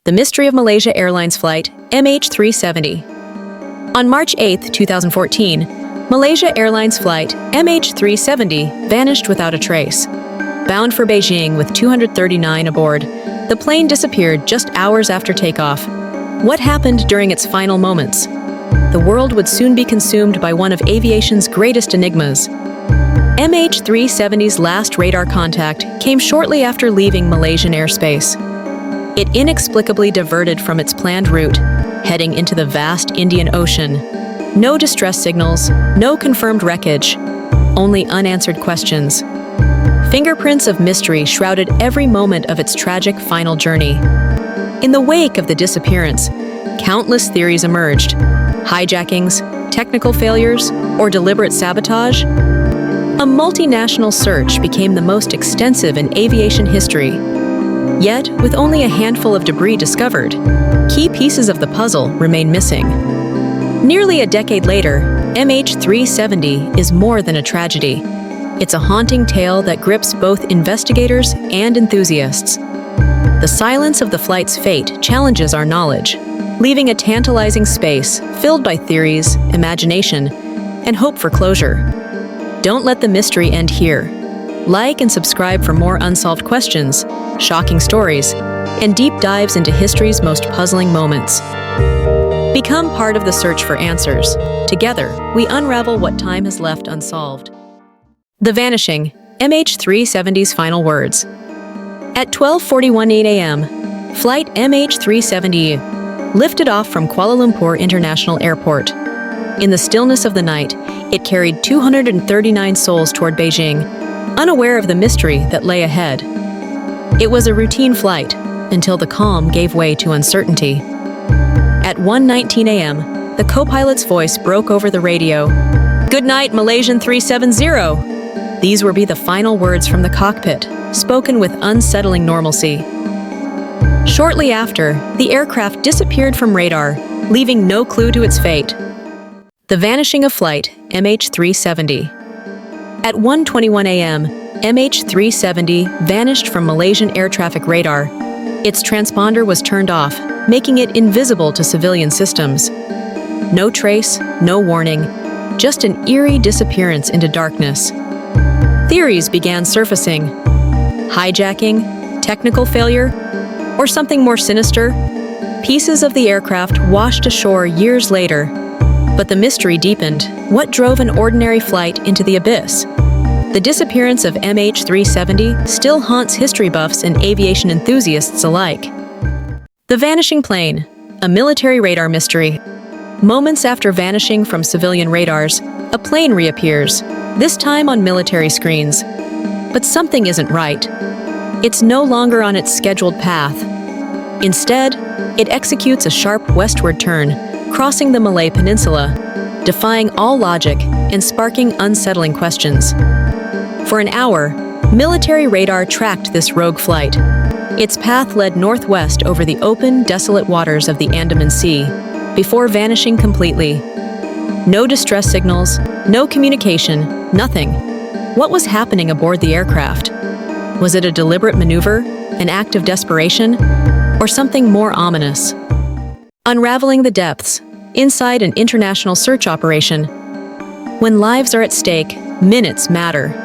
The mystery of Malaysia Airlines flight MH370. On March 8, 2014, Malaysia Airlines flight MH370 vanished without a trace. Bound for Beijing with 239 aboard, the plane disappeared just hours after takeoff. What happened during its final moments? The world would soon be consumed by one of aviation's greatest enigmas. MH370's last radar contact came shortly after leaving Malaysian airspace. It inexplicably diverted from its planned route, heading into the vast Indian Ocean. No distress signals, no confirmed wreckage, only unanswered questions. Fingerprints of mystery shrouded every moment of its tragic final journey. In the wake of the disappearance, countless theories emerged. Hijackings, technical failures, or deliberate sabotage? A multinational search became the most extensive in aviation history. Yet, with only a handful of debris discovered, key pieces of the puzzle remain missing. Nearly a decade later, MH370 is more than a tragedy. It's a haunting tale that grips both investigators and enthusiasts. The silence of the flight's fate challenges our knowledge, leaving a tantalizing space filled by theories, imagination, and hope for closure. Don't let the mystery end here. Like and subscribe for more unsolved questions, shocking stories, and deep dives into history's most puzzling moments. Become part of the search for answers. Together, we unravel what time has left unsolved. The Vanishing, MH370's final words. At 12:41 a.m., flight MH370 lifted off from Kuala Lumpur International Airport. In the stillness of the night, it carried 239 souls toward Beijing, unaware of the mystery that lay ahead. It was a routine flight until the calm gave way to uncertainty. At 1:19 a.m., the co-pilot's voice broke over the radio. "Good night, Malaysian 370." These would be the final words from the cockpit, spoken with unsettling normalcy. Shortly after, the aircraft disappeared from radar, leaving no clue to its fate. The vanishing of flight MH370. At 1:21 a.m., MH370 vanished from Malaysian air traffic radar. Its transponder was turned off, making it invisible to civilian systems. No trace, no warning, just an eerie disappearance into darkness. Theories began surfacing. Hijacking, technical failure, or something more sinister? Pieces of the aircraft washed ashore years later. But the mystery deepened. What drove an ordinary flight into the abyss? The disappearance of MH370 still haunts history buffs and aviation enthusiasts alike. The Vanishing Plane, a military radar mystery. Moments after vanishing from civilian radars, a plane reappears, this time on military screens. But something isn't right. It's no longer on its scheduled path. Instead, it executes a sharp westward turn, crossing the Malay Peninsula, defying all logic and sparking unsettling questions. For an hour, military radar tracked this rogue flight. Its path led northwest over the open, desolate waters of the Andaman Sea, before vanishing completely. No distress signals, no communication, nothing. What was happening aboard the aircraft? Was it a deliberate maneuver, an act of desperation, or something more ominous? Unraveling the depths, inside an international search operation. When lives are at stake, minutes matter.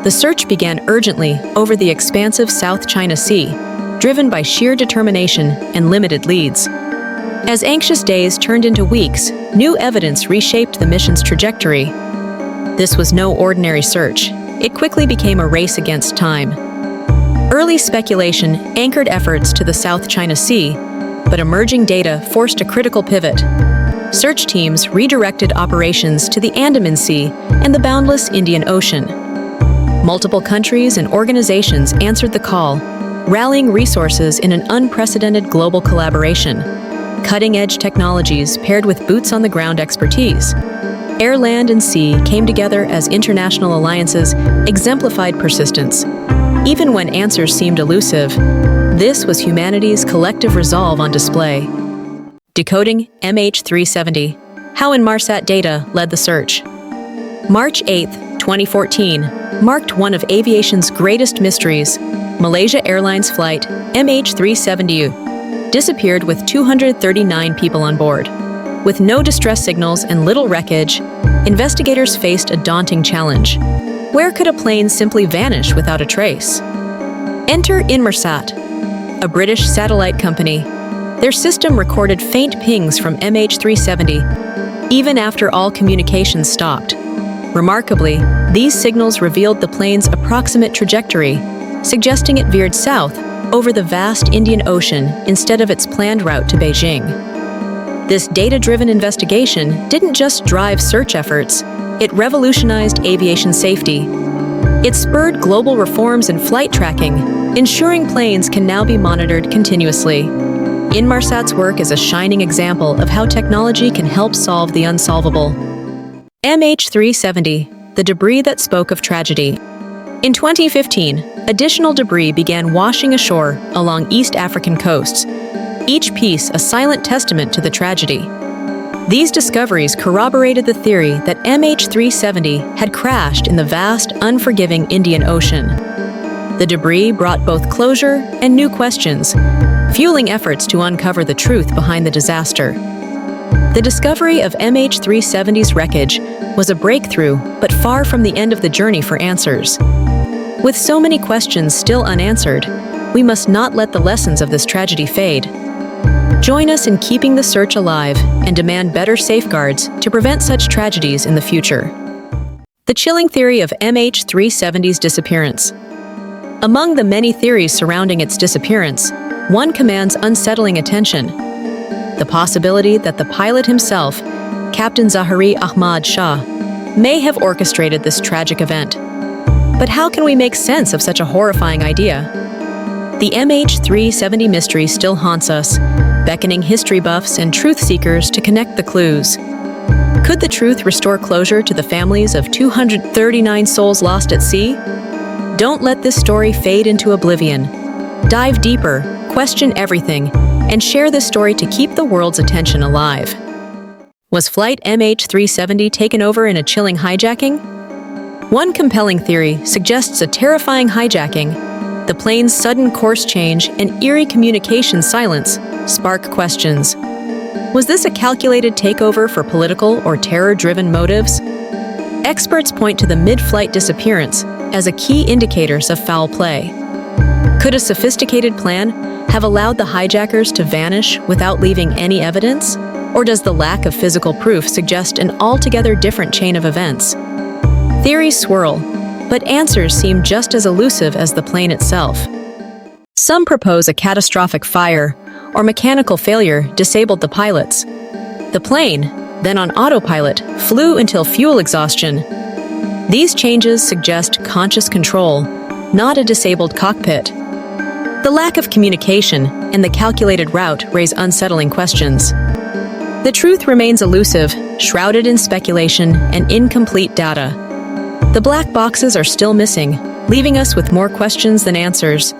The search began urgently over the expansive South China Sea, driven by sheer determination and limited leads. As anxious days turned into weeks, new evidence reshaped the mission's trajectory. This was no ordinary search. It quickly became a race against time. Early speculation anchored efforts to the South China Sea, but emerging data forced a critical pivot. Search teams redirected operations to the Andaman Sea and the boundless Indian Ocean. Multiple countries and organizations answered the call, rallying resources in an unprecedented global collaboration. Cutting-edge technologies paired with boots-on-the-ground expertise. Air, land, and sea came together as international alliances exemplified persistence. Even when answers seemed elusive, this was humanity's collective resolve on display. Decoding MH370. How Inmarsat data led the search. March 8, 2014, marked one of aviation's greatest mysteries, Malaysia Airlines flight MH370. disappeared with 239 people on board. With no distress signals and little wreckage, investigators faced a daunting challenge. Where could a plane simply vanish without a trace? Enter Inmarsat, a British satellite company. Their system recorded faint pings from MH370, even after all communications stopped. Remarkably, these signals revealed the plane's approximate trajectory, suggesting it veered south over the vast Indian Ocean instead of its planned route to Beijing. This data-driven investigation didn't just drive search efforts, it revolutionized aviation safety. It spurred global reforms in flight tracking, ensuring planes can now be monitored continuously. Inmarsat's work is a shining example of how technology can help solve the unsolvable. MH370, the debris that spoke of tragedy. In 2015, additional debris began washing ashore along East African coasts, each piece a silent testament to the tragedy. These discoveries corroborated the theory that MH370 had crashed in the vast, unforgiving Indian Ocean. The debris brought both closure and new questions, fueling efforts to uncover the truth behind the disaster. The discovery of MH370's wreckage was a breakthrough, but far from the end of the journey for answers. With so many questions still unanswered, we must not let the lessons of this tragedy fade. Join us in keeping the search alive and demand better safeguards to prevent such tragedies in the future. The chilling theory of MH370's disappearance. Among the many theories surrounding its disappearance, one commands unsettling attention: the possibility that the pilot himself, Captain Zahari Ahmad Shah, may have orchestrated this tragic event. But how can we make sense of such a horrifying idea? The MH370 mystery still haunts us, beckoning history buffs and truth seekers to connect the clues. Could the truth restore closure to the families of 239 souls lost at sea? Don't let this story fade into oblivion. Dive deeper, question everything, and share this story to keep the world's attention alive. Was flight MH370 taken over in a chilling hijacking? One compelling theory suggests a terrifying hijacking. The plane's sudden course change and eerie communication silence spark questions. Was this a calculated takeover for political or terror-driven motives? Experts point to the mid-flight disappearance as a key indicator of foul play. Could a sophisticated plan have allowed the hijackers to vanish without leaving any evidence? Or does the lack of physical proof suggest an altogether different chain of events? Theories swirl, but answers seem just as elusive as the plane itself. Some propose a catastrophic fire or mechanical failure disabled the pilots. The plane, then on autopilot, flew until fuel exhaustion. These changes suggest conscious control, not a disabled cockpit. The lack of communication and the calculated route raise unsettling questions. The truth remains elusive, shrouded in speculation and incomplete data. The black boxes are still missing, leaving us with more questions than answers.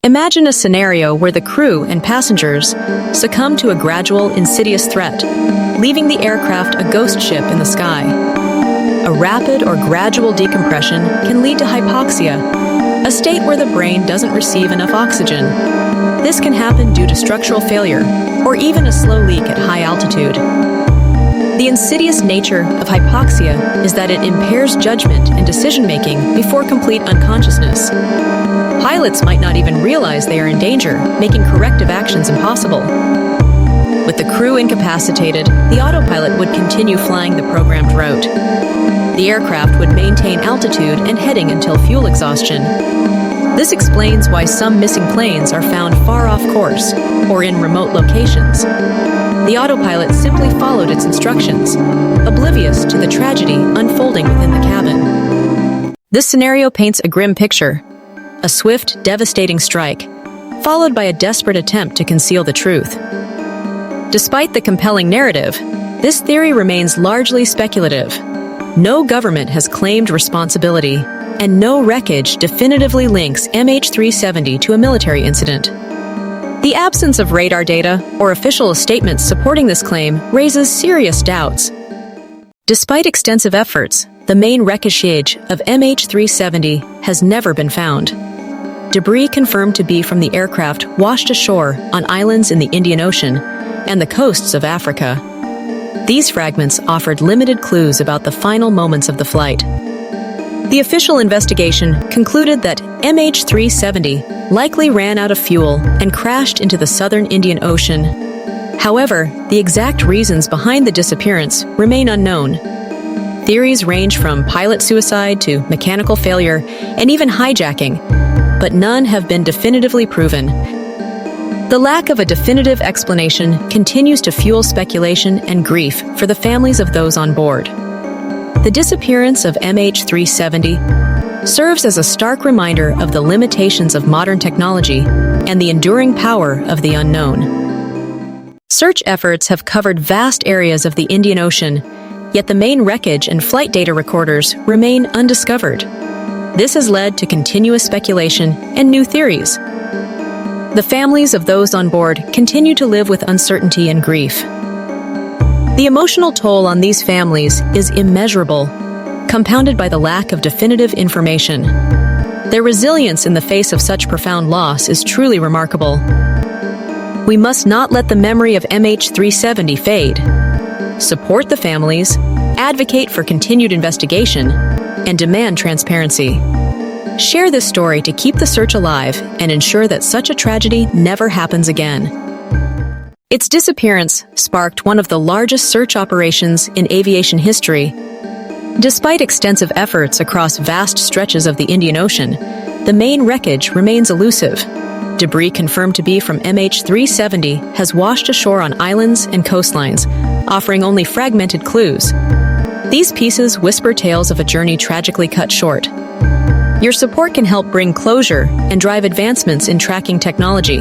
Imagine a scenario where the crew and passengers succumb to a gradual, insidious threat, leaving the aircraft a ghost ship in the sky. A rapid or gradual decompression can lead to hypoxia, a state where the brain doesn't receive enough oxygen. This can happen due to structural failure, or even a slow leak at high altitude. The insidious nature of hypoxia is that it impairs judgment and decision-making before complete unconsciousness. Pilots might not even realize they are in danger, making corrective actions impossible. With the crew incapacitated, the autopilot would continue flying the programmed route. The aircraft would maintain altitude and heading until fuel exhaustion. This explains why some missing planes are found far off course or in remote locations. The autopilot simply followed its instructions, oblivious to the tragedy unfolding within the cabin. This scenario paints a grim picture: a swift, devastating strike, followed by a desperate attempt to conceal the truth. Despite the compelling narrative, this theory remains largely speculative. No government has claimed responsibility, and no wreckage definitively links MH370 to a military incident. The absence of radar data or official statements supporting this claim raises serious doubts. Despite extensive efforts, the main wreckage of MH370 has never been found. debris confirmed to be from the aircraft washed ashore on islands in the Indian Ocean and the coasts of Africa. These fragments offered limited clues about the final moments of the flight. The official investigation concluded that MH370 likely ran out of fuel and crashed into the southern Indian Ocean. However, the exact reasons behind the disappearance remain unknown. Theories range from pilot suicide to mechanical failure and even hijacking, but none have been definitively proven. The lack of a definitive explanation continues to fuel speculation and grief for the families of those on board. The disappearance of MH370 serves as a stark reminder of the limitations of modern technology and the enduring power of the unknown. Search efforts have covered vast areas of the Indian Ocean, yet the main wreckage and flight data recorders remain undiscovered. This has led to continuous speculation and new theories. The families of those on board continue to live with uncertainty and grief. The emotional toll on these families is immeasurable, compounded by the lack of definitive information. Their resilience in the face of such profound loss is truly remarkable. We must not let the memory of MH370 fade. Support the families, advocate for continued investigation, and demand transparency. Share this story to keep the search alive and ensure that such a tragedy never happens again. Its disappearance sparked one of the largest search operations in aviation history. Despite extensive efforts across vast stretches of the Indian Ocean, the main wreckage remains elusive. Debris confirmed to be from MH370 has washed ashore on islands and coastlines, offering only fragmented clues. These pieces whisper tales of a journey tragically cut short. Your support can help bring closure and drive advancements in tracking technology.